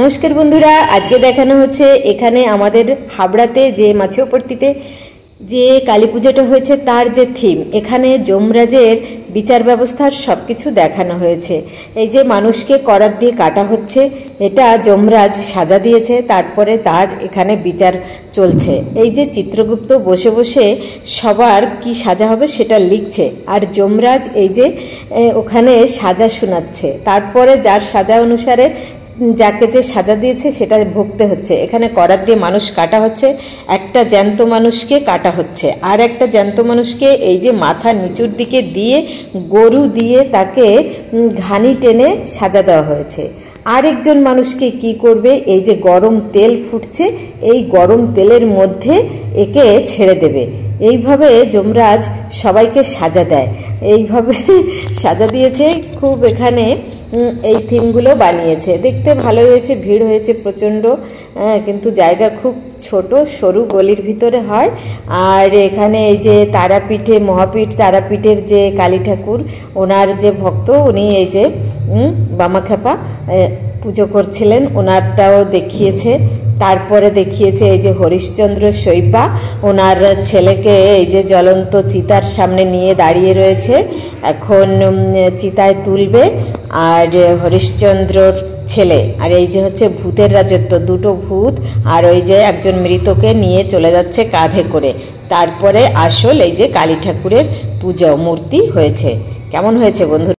নমস্কার বন্ধুরা, আজকে দেখানো হচ্ছে এখানে আমাদের হাবড়াতে যে মাছিয়াপট্টিতে যে কালী পূজাটা হয়েছে তার যে থিম। এখানে যমরাজের বিচার ব্যবস্থার সব কিছু দেখানো হয়েছে। এই যে মানুষকে করাত দিয়ে কাটা হচ্ছে, এটা যমরাজ সাজা দিয়েছে, তারপরে তার এখানে বিচার চলছে। এই যে চিত্রগুপ্ত বসে বসে সবার কি সাজা হবে সেটা লিখছে, আর যমরাজ এই যে ওখানে সাজা শোনাচ্ছে। তারপরে যার সাজা অনুসারে যাকে যে সাজা দিয়েছে সেটা ভুগতে হচ্ছে। এখানে করাত দিয়ে মানুষ কাটা হচ্ছে, একটা জ্যান্ত মানুষকে কাটা হচ্ছে, আর একটা জ্যান্ত মানুষকে এই যে মাথা নিচুর দিকে দিয়ে গরু দিয়ে তাকে ঘানি টেনে সাজা দেওয়া হয়েছে। আরেকজন মানুষকে কি করবে, এই যে গরম তেল ফুটছে, এই গরম তেলের মধ্যে একে ছেড়ে দেবে। এইভাবে যমরাজ সবাইকে সাজা দেয়, এইভাবে সাজা দিয়েছে। খুব এখানে এই থিমগুলো বানিয়েছে, দেখতে ভালো হয়েছে। ভিড় হয়েছে প্রচণ্ড, কিন্তু জায়গা খুব ছোট, সরু গলির ভিতরে হয়। আর এখানে এই যে তারাপীঠে, মহাপীঠ তারাপীঠের যে কালী ঠাকুর, ওনার যে ভক্ত, উনি এই যে বামাখ্যাপা পুজো করছিলেন, ওনারটাও দেখিয়েছে। তারপরে দেখিয়েছে এই যে হরিশ্চন্দ্র শৈবা, ওনার ছেলেকে এই যে জ্বলন্ত চিতার সামনে নিয়ে দাঁড়িয়ে রয়েছে, এখন চিতায় তুলবে। আর হরিশ্চন্দ্রর ছেলে, আর এই যে হচ্ছে ভূতের রাজত্ব, দুটো ভূত, আর ওই যে একজন মৃতকে নিয়ে চলে যাচ্ছে কাঁধে করে। তারপরে আসল এই যে কালী ঠাকুরের পুজো মূর্তি হয়েছে। কেমন হয়েছে বন্ধু?